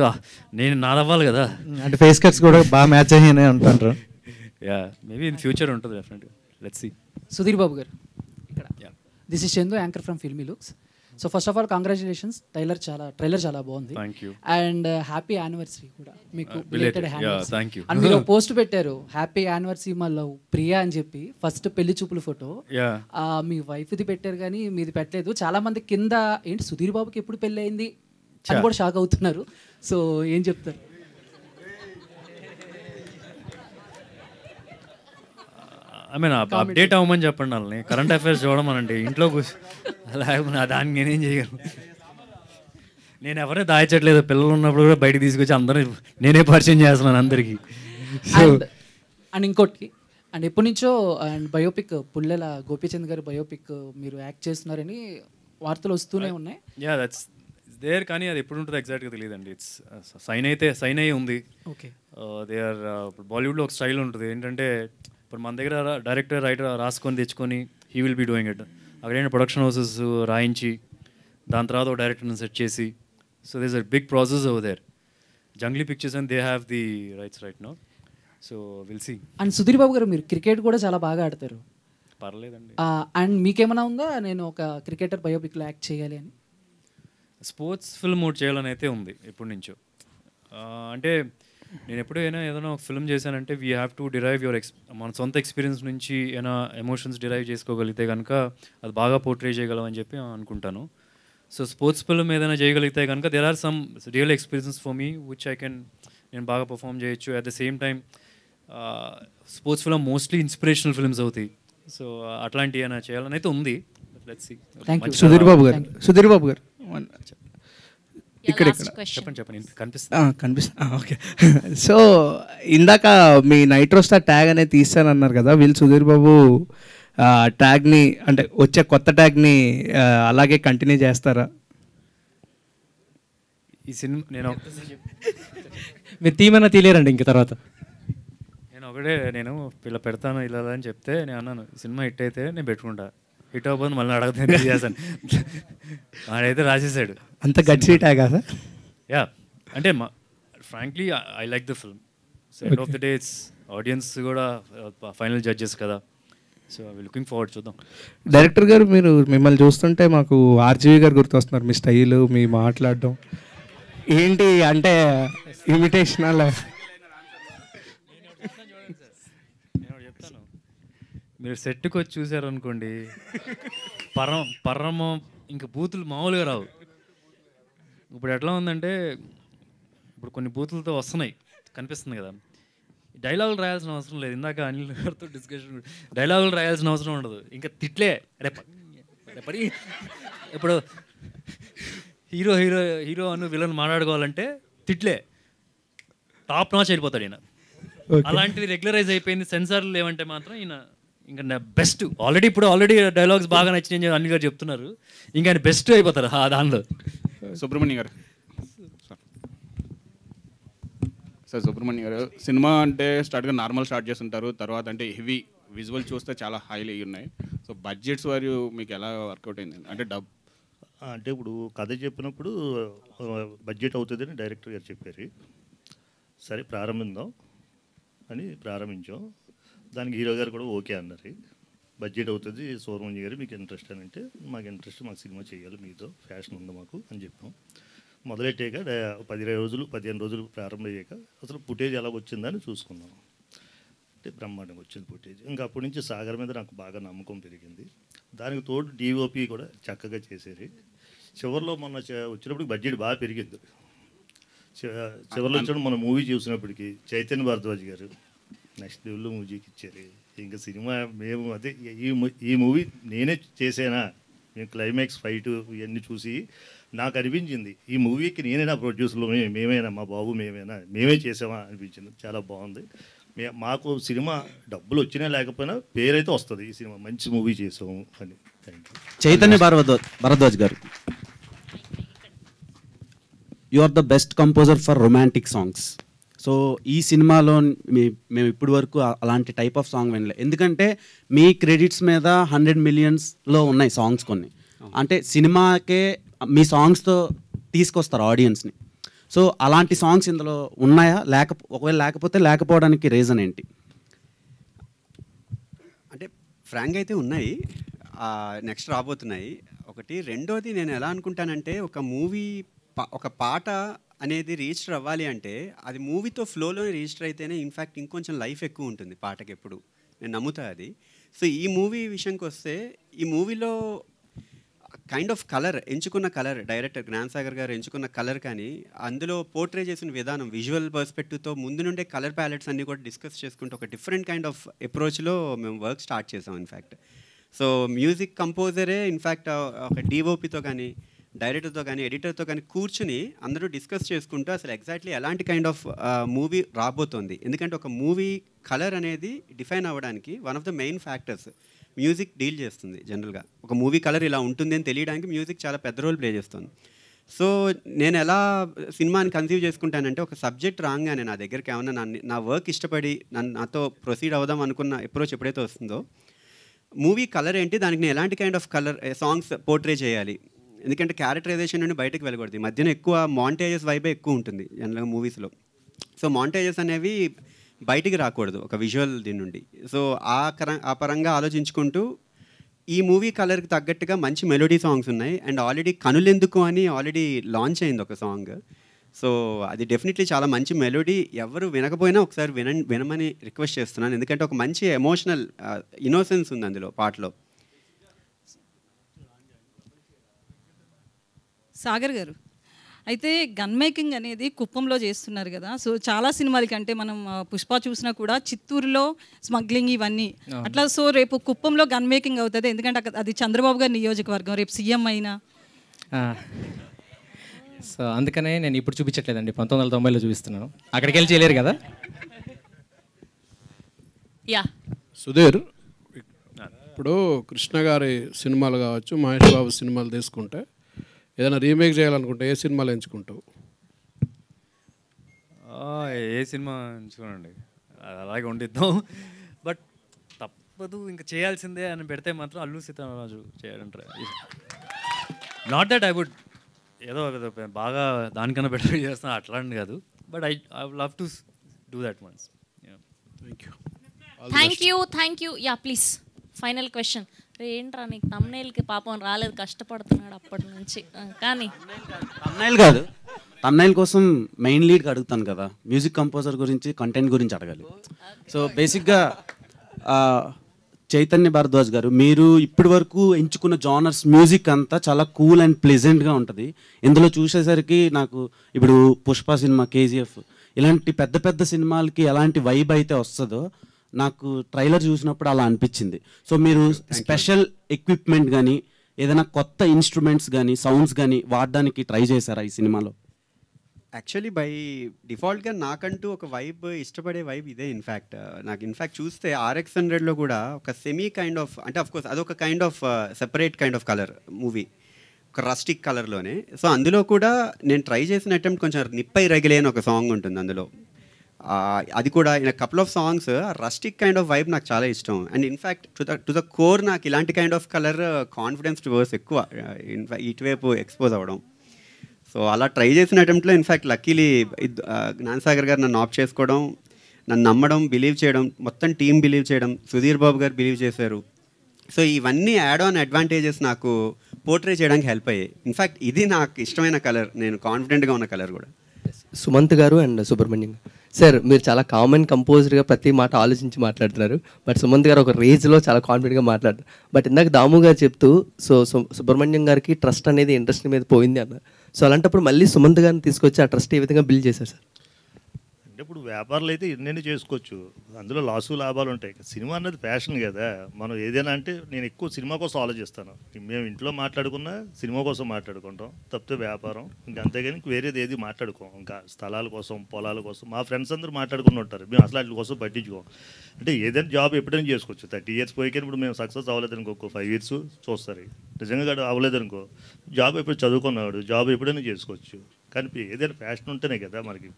నేను నాదవ్వాలి కదా. అంటే ఫేస్ కట్స్ కూడా బాగా మ్యాచ్ అయ్యాయి అంటారు. యా, మేబీ ఇన్ ఫ్యూచర్ ఉంటుంది డెఫినెట్గా, లెట్స్ సీ. సుధీర్ బాబు గారు ఇక్కడ, this is Chandu, anchor from filmy looks. So first of all congratulations, trailer చాలా బాగుంది. Thank you. And happy anniversary కూడా మీకు. Thank you. అండ్ మీరు పోస్ట్ పెట్టారు, హ్యాపీ యానివర్సరీ మా లవ్ ప్రియా అని చెప్పి, ఫస్ట్ పెళ్లి చూపుల ఫోటో. మీ వైఫ్ది పెట్టారు కానీ మీది పెట్టలేదు. చాలా మంది కింద ఏంటి సుధీర్ బాబుకి ఎప్పుడు పెళ్ళి అయింది అని కూడా షాక్ అవుతున్నారు. సో ఏం చెప్తారు? ఐ మీన్ అప్డేట్ అవ్వమని చెప్పండి వాళ్ళని, కరెంట్ అఫైర్స్ చూడమనండి. ఇంట్లో దాన్ని నేనేం చేయగలను? నేను ఎవరే దాయచట్లేదు, పిల్లలు ఉన్నప్పుడు కూడా బయటకు తీసుకొచ్చి అందరూ నేనే పరిచయం చేస్తున్నాను అందరికీ. అండ్ ఇంకోటి, అండ్ ఎప్పటి నుంచో అండ్ బయోపిక్ పుల్లెల గోపీచంద్ గారి బయోపిక్ మీరు యాక్ట్ చేస్తున్నారని వార్తలు వస్తూనే ఉన్నాయి. యా, దట్స్ దేర్, కానీ అది ఎప్పుడు ఉంటుందో ఎగ్జాక్ట్గా తెలియదండి. ఇట్స్ సైన్ అయ్యి ఉంది. ఓకే, దే ఆర్ బాలీవుడ్లో ఒక స్టైల్ ఉంటుంది ఏంటంటే, ఇప్పుడు మన దగ్గర డైరెక్టర్ రైటర్ రాసుకొని తెచ్చుకొని he will be doing it. అక్కడైనా ప్రొడక్షన్ హౌసెస్ రాయించి దాని తర్వాత ఒక డైరెక్టర్ని సెట్ చేసి, so this a big process over there. Junglee Pictures and they have the rights right now, so will see. And Sudheer Babu garu, మీరు క్రికెట్ కూడా చాలా బాగా ఆడతారు. పర్లేదండి. అండ్ మీకేమైనా ఉందా, నేను ఒక క్రికెటర్ బయోపిక్లో యాక్ట్ చేయాలి అని? స్పోర్ట్స్ ఫిల్మ్ ఒకటి చేయాలని అయితే ఉంది ఎప్పటి నుంచో. అంటే నేను ఎప్పుడైనా ఏదైనా ఒక ఫిల్మ్ చేశానంటే వీ హ్యావ్ టు డిరైవ్ మన సొంత ఎక్స్పీరియన్స్ నుంచి ఏమైనా ఎమోషన్స్ డిరైవ్ చేసుకోగలిగితే కనుక అది బాగా పోర్ట్రే చేయగలం అని చెప్పి అనుకుంటాను. సో స్పోర్ట్స్ ఫిల్మ్ ఏదైనా చేయగలిగితే కనుక there are some real experience for me which నేను బాగా పర్ఫామ్ చేయొచ్చు. At the same time sports film mostly inspirational films అవుతాయి. సో అట్లాంటివి ఏమైనా చేయాలని అయితే ఉంది. Let's see. సుధీర్ బాబు గారు ఇక్కడ చెప్పండి కనిపిస్తా. ఓకే, సో ఇందాక మీ నైట్రో స్టార్ ట్యాగ్ అనేది తీస్తానన్నారు కదా, వీళ్ళు సుధీర్ బాబు ట్యాగ్ని అంటే వచ్చే కొత్త ట్యాగ్ని అలాగే కంటిన్యూ చేస్తారా? ఈ సినిమా నేను మీరు తీమైనా తీలేరండి ఇంక తర్వాత. నేను ఇలా పెడతాను ఇలా అని చెప్తే నేను అన్నాను, సినిమా హిట్ అయితే నేను పెట్టుకుంటా, హిట్ అవ్వబోదు మళ్ళీ అడగదు చేశాను. వాడైతే రాసేసాడు. అంత గట్టి ట్యాగ్ సార్? యా, అంటే frankly I like the film. So end of the day it's audience కూడా ఫైనల్ జడ్జెస్ కదా. సో ఐ లుకింగ్ ఫార్వర్డ్, చూద్దాం. డైరెక్టర్ గారు, మీరు మిమ్మల్ని చూస్తుంటే మాకు ఆర్జీవి గారు గుర్తొస్తున్నారు. మీ స్టైలు, మీ మాట్లాడడం ఏంటి అంటే ఇమిటేషన్ అలా? చెప్తాను, మీరు సెట్కి వచ్చి చూసారు అనుకోండి, పర్రమో ఇంకా బూతులు మామూలుగా రావు. ఇప్పుడు ఎట్లా ఉందంటే, ఇప్పుడు కొన్ని బూతులతో వస్తున్నాయి కనిపిస్తుంది కదా, డైలాగులు రాయాల్సిన అవసరం లేదు. ఇందాక అనిల్ గారితో డిస్కషన్, డైలాగులు రాయాల్సిన అవసరం ఉండదు, ఇంకా తిట్లే. రేపడి ఇప్పుడు హీరో అను విలన్ మాట్లాడుకోవాలంటే తిట్లే, టాప్ నాచ్ అయిపోతాడు ఈయన. అలాంటిది రెగ్యులరైజ్ అయిపోయింది. సెన్సార్లు లేవంటే మాత్రం ఈయన ఇంకా బెస్ట్. ఆల్రెడీ డైలాగ్స్ బాగా నచ్చినాయి అనిల్ గారు చెప్తున్నారు, ఇంకా ఆయన బెస్ట్ అయిపోతారు దానిలో. సుబ్రహ్మణ్యం గారు, సార్ సుబ్రహ్మణ్యం గారు, సినిమా అంటే స్టార్ట్గా నార్మల్ స్టార్ట్ చేస్తుంటారు, తర్వాత అంటే హెవీ విజువల్ చూస్తే చాలా హైలీ ఉన్నాయి. సో బడ్జెట్స్ వారు మీకు ఎలా వర్కౌట్ అయింది? అంటే ఇప్పుడు కథ చెప్పినప్పుడు బడ్జెట్ అవుతుందని డైరెక్టర్ గారు చెప్పారు. సరే ప్రారంభిద్దాం అని ప్రారంభించాం. దానికి హీరో గారు కూడా ఓకే అన్నారు. బడ్జెట్ అవుతుంది సుబ్రహ్మణ్యం గారు, మీకు ఇంట్రెస్ట్ అని అంటే మాకు ఇంట్రెస్ట్, మాకు సినిమా చేయాలి, మీతో ఫ్యాషన్ ఉంది మాకు అని చెప్పాం. మొదలెట్టాక 15 రోజులు ప్రారంభమయ్యాక అసలు ఫుటేజ్ ఎలా వచ్చిందని చూసుకున్నాం. అంటే బ్రహ్మాండంగా వచ్చింది ఫుటేజ్. ఇంకా అప్పటి నుంచి సాగర్ మీద నాకు బాగా నమ్మకం పెరిగింది. దానికి తోడు డిఓపి కూడా చక్కగా చేసేది. చివరిలో మొన్న వచ్చినప్పటికి బడ్జెట్ బాగా పెరిగింది. చివరిలో వచ్చిన మన మూవీ చూసినప్పటికీ చైతన్య భారద్వాజ్ గారు నెక్స్ట్ లెవెల్లో మ్యూజిక్ ఇచ్చారు. ఇంకా సినిమా మేము అదే ఈ మూవీ నేనే చేసానా, మేము క్లైమాక్స్ ఫైట్ ఇవన్నీ చూసి నాకు అనిపించింది ఈ మూవీకి నేనైనా ప్రొడ్యూసర్లు మేమైనా మా బాబు మేమే చేసామా అనిపించింది. చాలా బాగుంది. మాకు సినిమా డబ్బులు వచ్చినా లేకపోయినా పేరైతే వస్తుంది, ఈ సినిమా మంచి మూవీ చేసాము అని. Thank you. చైతన్య భరద్వాజ్ గారు, you are the best composer for romantic songs. So ఈ సినిమాలో మేము ఇప్పటి వరకు అలాంటి టైప్ ఆఫ్ సాంగ్ వినలేదు. ఎందుకంటే మీ క్రెడిట్స్ మీద 100 మిలియన్స్లో ఉన్నాయి సాంగ్స్ కొన్ని. అంటే సినిమాకే మీ సాంగ్స్తో తీసుకొస్తారు ఆడియన్స్ని. సో అలాంటి సాంగ్స్ ఇందులో ఉన్నాయా? ఒకవేళ లేకపోవడానికి రీజన్ ఏంటి? అంటే ఫ్రాంక్ అయితే ఉన్నాయి, నెక్స్ట్ రాబోతున్నాయి ఒకటి. రెండోది నేను ఎలా అనుకుంటానంటే ఒక మూవీ ఒక పాట అనేది రిజిస్టర్ అవ్వాలి అంటే అది మూవీతో ఫ్లోలోనే రిజిస్టర్ అయితేనే ఇన్ఫ్యాక్ట్ ఇంకొంచెం లైఫ్ ఎక్కువ ఉంటుంది పాటకి ఎప్పుడు. నేను నమ్ముతా అది. సో ఈ మూవీ విషయంకి వస్తే ఈ మూవీలో కైండ్ ఆఫ్ కలర్ ఎంచుకున్న కలర్, డైరెక్టర్ జ్ఞానసాగర్ గారు ఎంచుకున్న కలర్ కానీ అందులో పోర్ట్రే చేసిన విధానం విజువల్ పర్స్పెక్టివ్తో ముందు నుండే కలర్ ప్యాలెట్స్ అన్నీ కూడా డిస్కస్ చేసుకుంటూ ఒక డిఫరెంట్ కైండ్ ఆఫ్ అప్రోచ్లో మేము వర్క్ స్టార్ట్ చేసాం ఇన్ఫ్యాక్ట్. సో మ్యూజిక్ కంపోజరే ఇన్ఫ్యాక్ట్ ఒక డిఓపితో కానీ డైరెక్టర్తో కానీ ఎడిటర్తో కానీ కూర్చుని అందరూ డిస్కస్ చేసుకుంటూ అసలు ఎగ్జాక్ట్లీ ఎలాంటి కైండ్ ఆఫ్ మూవీ రాబోతోంది. ఎందుకంటే ఒక మూవీ కలర్ అనేది డిఫైన్ అవ్వడానికి one of the main factors music deal చేస్తుంది. జనరల్గా ఒక మూవీ కలర్ ఇలా ఉంటుంది అని తెలియడానికి మ్యూజిక్ చాలా పెద్ద రోల్ ప్లే చేస్తుంది. సో నేను ఎలా సినిమాని కన్సీవ్ చేసుకుంటానంటే ఒక సబ్జెక్ట్ రాగానే నా దగ్గరికి ఏమన్నా నా వర్క్ ఇష్టపడి నాతో ప్రొసీడ్ అవుదాం అనుకున్న అప్రోచ్ ఎప్పుడైతే వస్తుందో మూవీ కలర్ ఏంటి, దానికి నేను ఎలాంటి kind of colour songs portray చేయాలి. ఎందుకంటే క్యారెక్టరైజేషన్ నుండి బయటకు వెళ్ళకూడదు. ఈ మధ్యన ఎక్కువ మాంటేజెస్ వైబే ఎక్కువ ఉంటుంది జనరల్గా మూవీస్లో. సో మాంటేజెస్ అనేవి బయటికి రాకూడదు ఒక విజువల్ దీని నుండి. సో ఆ పరంగా ఆలోచించుకుంటూ ఈ మూవీ కలర్కి తగ్గట్టుగా మంచి మెలోడీ సాంగ్స్ ఉన్నాయి. అండ్ ఆల్రెడీ కనులెందుకు అని ఆల్రెడీ లాంచ్ అయింది ఒక సాంగ్. సో అది డెఫినెట్లీ చాలా మంచి మెలోడీ. ఎవరు వినకపోయినా ఒకసారి వినమని రిక్వెస్ట్ చేస్తున్నాను. ఎందుకంటే ఒక మంచి ఎమోషనల్ ఇన్నోసెన్స్ ఉంది అందులో పాటలో. సాగర్ గారు, అయితే గన్ మేకింగ్ అనేది కుప్పంలో చేస్తున్నారు కదా. సో చాలా సినిమాలకి అంటే మనం పుష్ప చూసినా కూడా చిత్తూరులో స్మగ్లింగ్ ఇవన్నీ అట్లా. సో రేపు కుప్పంలో గన్ మేకింగ్ అవుతుంది, ఎందుకంటే అది చంద్రబాబు గారి నియోజకవర్గం, రేపు సీఎం అయినా. సో అందుకనే నేను ఇప్పుడు చూపించట్లేదండి, 1990లో చూపిస్తున్నాను. అక్కడికి వెళ్ళి చేయలేరు కదా. యా సుధీర్, ఇప్పుడు కృష్ణ గారి సినిమాలు కావచ్చు, మహేష్ బాబు సినిమాలు తీసుకుంటే ఏదైనా రీమేక్ చేయాలనుకుంటే ఏ సినిమాలు ఎంచుకుంటావు? ఏ సినిమా ఎంచుకోనండి, అలాగే ఉండిద్దాం. బట్ తప్పదు ఇంకా చేయాల్సిందే అని పెడితే మాత్రం అల్లు సీతారామరాజు చేయాలంటారు. నాట్ దట్ ఐ వుడ్ ఏదో బాగా దానికన్నా బెటర్ చేస్తాను అట్లాంటి కాదు. But I love to do that once. Thank you. Yeah please final question. ఏంట్రా నీకు తమ్నైల్కి పాపం రాలేదు, కష్టపడుతున్నాడు అప్పటి నుంచి. కానీ తమ్నైల్ కాదు, తమ్నైల్ కోసం మెయిన్ లీడ్కి అడుగుతాను కదా, మ్యూజిక్ కంపోజర్ గురించి కంటెంట్ గురించి అడగాలి. సో బేసిక్గా చైతన్య భారద్వాజ్ గారు, మీరు ఇప్పటి వరకు ఎంచుకున్న జానర్స్ మ్యూజిక్ అంతా చాలా కూల్ అండ్ ప్లెజెంట్గా ఉంటుంది. ఇందులో చూసేసరికి నాకు ఇప్పుడు పుష్ప సినిమా, కేజీఎఫ్ ఇలాంటి పెద్ద పెద్ద సినిమాలకి ఎలాంటి వైబ్ అయితే వస్తుందో నాకు ట్రైలర్ చూసినప్పుడు అలా అనిపించింది. సో మీరు స్పెషల్ ఎక్విప్మెంట్ కానీ ఏదైనా కొత్త ఇన్స్ట్రుమెంట్స్ కానీ సౌండ్స్ కానీ వాడడానికి ట్రై చేశారా ఈ సినిమాలో? యాక్చువల్లీ బై డిఫాల్ట్గా నాకంటూ ఒక వైబ్, ఇష్టపడే వైబ్ ఇదే. నాకు ఇన్ఫ్యాక్ట్ చూస్తే RX100లో కూడా ఒక సెమీ కైండ్ ఆఫ్, అంటే అఫ్కోర్స్ అదొక kind of separate kind of colour movie, ఒక రస్టిక్ కలర్లోనే. సో అందులో కూడా నేను ట్రై చేసిన అటెంప్ట్ కొంచెం నిప్పై రగిలే అని ఒక సాంగ్ ఉంటుంది అందులో. అది కూడా in couple of songs rustic kind of vibe నాకు చాలా ఇష్టం. And in fact to the core నాకు ఇలాంటి kind of colour confidence tours ఎక్కువ ఇటువైపు ఎక్స్పోజ్ అవ్వడం. సో అలా ట్రై చేసిన అటెంప్ట్లో ఇన్ఫ్యాక్ట్ లక్కీలీ జ్ఞానసాగర్ గారు నన్ను ఆప్ చేసుకోవడం, నన్ను నమ్మడం, బిలీవ్ చేయడం, మొత్తం టీం బిలీవ్ చేయడం, సుధీర్ బాబు గారు బిలీవ్ చేశారు. సో ఇవన్నీ యాడ్ ఆన్ అడ్వాంటేజెస్ నాకు పోర్ట్రే చేయడానికి హెల్ప్ అయ్యాయి. ఇన్ఫ్యాక్ట్ ఇది నాకు ఇష్టమైన కలర్, నేను కాన్ఫిడెంట్గా ఉన్న కలర్ కూడా. సుమంత్ గారు అండ్ సుబ్రహ్మణ్యం సార్, మీరు చాలా కామన్ కంపోజ్డ్గా ప్రతి మాట ఆలోచించి మాట్లాడుతున్నారు. బట్ సుమంత్ గారు ఒక రేంజ్లో చాలా కాన్ఫిడెంట్గా మాట్లాడతారు. బట్ ఇందాక దాము గారు చెప్తూ సుబ్రహ్మణ్యం గారికి ట్రస్ట్ అనేది ఇండస్ట్రీ మీద పోయింది అన్నారు. సో అలాంటప్పుడు మళ్ళీ సుమంత్ గారిని తీసుకొచ్చి ఆ ట్రస్ట్ ఏ విధంగా బిల్డ్ చేశారు సార్? అంటే ఇప్పుడు వ్యాపారాలు అయితే ఎన్నెన్ని చేసుకోవచ్చు, అందులో లాసు లాభాలు ఉంటాయి. సినిమా అన్నది ఫ్యాషన్ కదా. మనం ఏదైనా అంటే నేను ఎక్కువ సినిమా కోసం ఆలోచిస్తాను. మేము ఇంట్లో మాట్లాడుకున్నా సినిమా కోసం మాట్లాడుకుంటాం తప్పితే వ్యాపారం ఇంకా అంతేగాని వేరేది ఏది మాట్లాడుకోం. ఇంకా స్థలాల కోసం పొలాల కోసం మా ఫ్రెండ్స్ అందరూ మాట్లాడుకుని ఉంటారు, మేము అసలు వాటి కోసం పట్టించుకోం. అంటే ఏదైనా జాబ్ ఎప్పుడైనా చేసుకోవచ్చు. 30 years పోయికే ఇప్పుడు మేము సక్సెస్ అవ్వలేదు అనుకో, 5 years చూస్తారు. నిజంగా అవ్వలేదు అనుకో, జాబ్ ఎప్పుడు చదువుకున్నాడు, జాబ్ ఎప్పుడైనా చేసుకోవచ్చు. కానీ ఏదైనా ఫ్యాషన్ ఉంటేనే కదా మనకి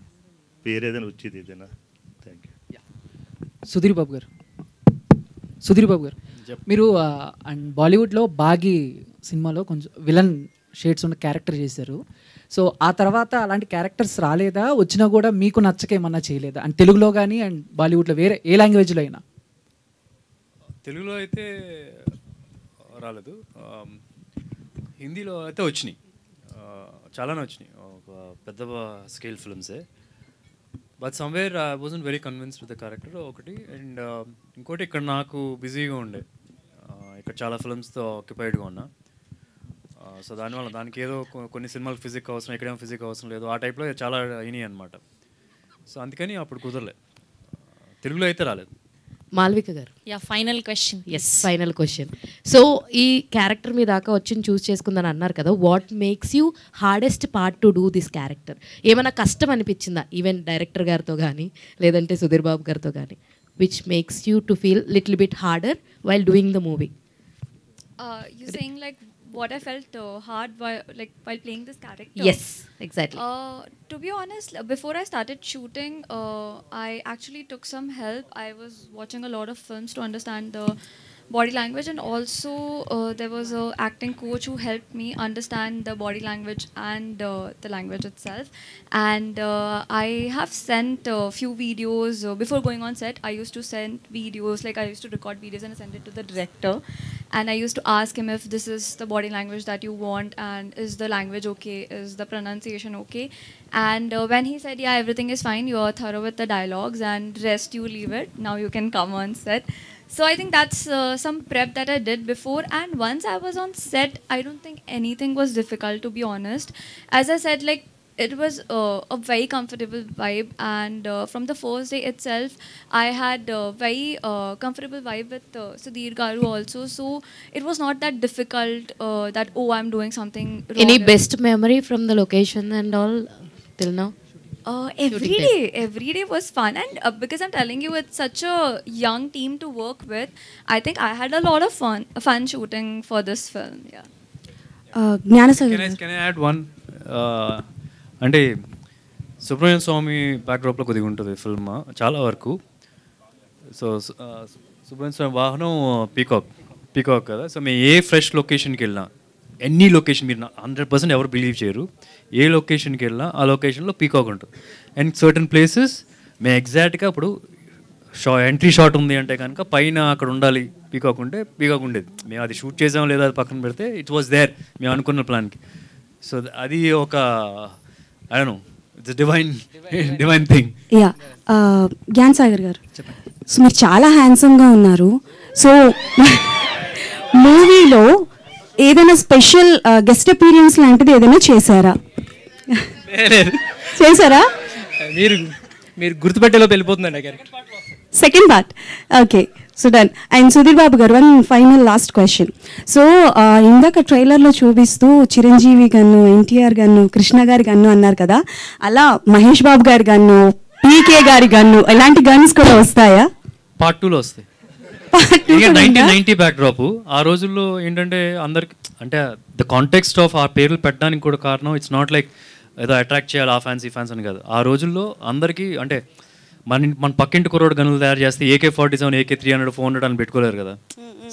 పేరు ఏదైనా వచ్చేది ఏదైనా. Thank you. సుధీర్ బాబు గారు మీరు అండ్ బాలీవుడ్లో బాగి సినిమాలో కొంచెం విలన్ షేడ్స్ ఉన్న క్యారెక్టర్ చేశారు. సో ఆ తర్వాత అలాంటి క్యారెక్టర్స్ రాలేదా? వచ్చినా కూడా మీకు నచ్చకేమన్నా చేయలేదా? అండ్ తెలుగులో కానీ అండ్ బాలీవుడ్లో వేరే ఏ లాంగ్వేజ్లో అయినా? తెలుగులో అయితే రాలేదు, హిందీలో అయితే వచ్చినాయి, చాలానే వచ్చినాయి, ఒక పెద్ద స్కేల్ ఫిల్మ్సే. But somewhere I wasn't very convinced with the character ఒకటి. అండ్ ఇంకోటి ఇక్కడ నాకు బిజీగా ఉండే, ఇక్కడ చాలా ఫిల్మ్స్తో ఆక్యుపైడ్గా ఉన్నా. సో దానివల్ల దానికి ఏదో కొన్ని సినిమాలు ఫిజిక్ అవసరం, ఎక్కడేమో ఫిజిక్ అవసరం లేదు, ఆ టైప్లో చాలా అయినాయి అనమాట. సో అందుకని అప్పుడు కుదరలేదు, తెలుగులో అయితే రాలేదు. మాల్విక గారు, final question. Final question. So ఈ క్యారెక్టర్ మీ దాకా వచ్చి చూస్ చేసుకుందని అన్నారు కదా, what makes you hardest part to do this character? ఏమైనా కష్టం అనిపించిందా ఈవెన్ డైరెక్టర్ గారితో కానీ లేదంటే సుధీర్ బాబు గారితో కానీ, which makes you to feel little bit harder while doing the movie? You saying like what I felt hard while playing this character? Yes, exactly. To be honest, before I started shooting, I actually took some help. I was watching a lot of films to understand the body language, and also there was a acting coach who helped me understand the body language and the language itself. And I have sent a few videos before going on set. I used to send videos, like I used to record videos and send it to the director, and I used to ask him if this is the body language that you want, and is the language okay, is the pronunciation okay. And when he said yeah, everything is fine, you are thorough with the dialogues, and rest you leave it, now you can come on set. So I think that's some prep that I did before. And once I was on set, I don't think anything was difficult, to be honest. As I said, like, it was a very comfortable vibe, and from the first day itself I had a very comfortable vibe with Sudhir Garu also. So it was not that difficult that oh, I'm doing something wrong. Any best memory from the location and all till now? Every day was fun, and because I'm telling you, it's such a young team to work with. I think I had a lot of fun shooting for this film. Gnanasagar, can I add one? అంటే సుబ్రహ్మణ్య స్వామి బ్యాక్డ్రాప్లో కొద్దిగా ఉంటుంది ఫిల్మ్ చాలా వరకు. సో సుబ్రహ్మణ్య స్వామి వాహనం పీకాక్ కదా. సో మేము ఏ ఫ్రెష్ లొకేషన్కి వెళ్ళినా, ఎనీ లొకేషన్, మీరు 100% ఎవరు బిలీవ్ చేయరు, ఏ లొకేషన్కి వెళ్ళినా ఆ లొకేషన్లో పీకాక్ ఉంటుంది. అండ్ సర్టన్ ప్లేసెస్ మేము ఎగ్జాక్ట్గా ఇప్పుడు ఎంట్రీ షాట్ ఉంది అంటే కనుక పైన అక్కడ ఉండాలి, పీకాక్ ఉంటే పీకాక్ ఉండేది. మేము అది షూట్ చేసాం లేదా అది పక్కన పెడితే ఇట్ వాజ్ దేర్ మేము అనుకున్న ప్లాన్కి. సో అది ఒక I don't know, it's a divine thing. Yeah Gyan Sagar గారు, సో మీరు చాలా హ్యాండ్సమ్గా ఉన్నారు. సో మూవీలో ఏదైనా స్పెషల్ గెస్ట్ అపీరియన్స్ లాంటిది ఏదైనా చేశారా? చేశారా? మీరు గుర్తుపెట్టేలోపు వెళ్ళిపోతుందండి ఆ character. Second part, okay, so done. And Sudheer Babu garu, one final last question. So ఇందాక ట్రైలర్లో చూపిస్తూ చిరంజీవి గన్ను, ఎన్టీఆర్ గన్ను, కృష్ణ గారి గన్ను అన్నారు కదా, అలా మహేష్ బాబు గారి గన్ను, పీకే గారి గన్ను, ఇలాంటి గన్స్ కూడా వస్తాయా? పార్ట్ 2లో వస్తాయి. 1990 బ్యాక్డ్రాప్. ఆ రోజుల్లో ఏంటంటే అందరికి అంటే ద కాంటెక్స్ట్ ఆఫ్ ఆ పేర్లు పెట్టడానికి కూడా కారణం, ఇట్స్ నాట్ లైక్ ఏదో అట్రాక్ట్ చేయాలి ఆ ఫ్యాన్స్ ఈ ఫ్యాన్స్ అని కాదు. ఆ రోజుల్లో అందరికీ అంటే మన పక్కింటి కుర్రోడు గనులు తయారు చేస్తే AK-47, AK-300, 400 అని పెట్టుకోలేరు కదా.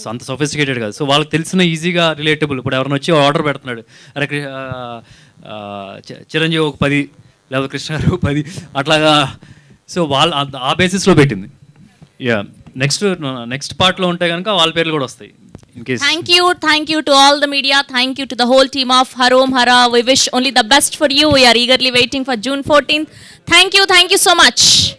సో అంత సొఫిస్టికేటెడ్ కాదు. సో వాళ్ళకి తెలిసిన ఈజీగా రిలేటబుల్. ఇప్పుడు ఎవరైనా వచ్చి ఆర్డర్ పెడుతున్నాడు, అరే చిరంజీవి ఒక 10 లేదా కృష్ణ గారు 10 అట్లాగా. సో వాళ్ళు ఆ బేసిస్లో పెట్టింది. నెక్స్ట్ పార్ట్లో ఉంటే కనుక వాళ్ళ పేర్లు కూడా వస్తాయి. Thank you to all the media. Thank you to the whole team of Harom Hara. We wish only the best for you. We are eagerly waiting for June 14th. Thank you so much.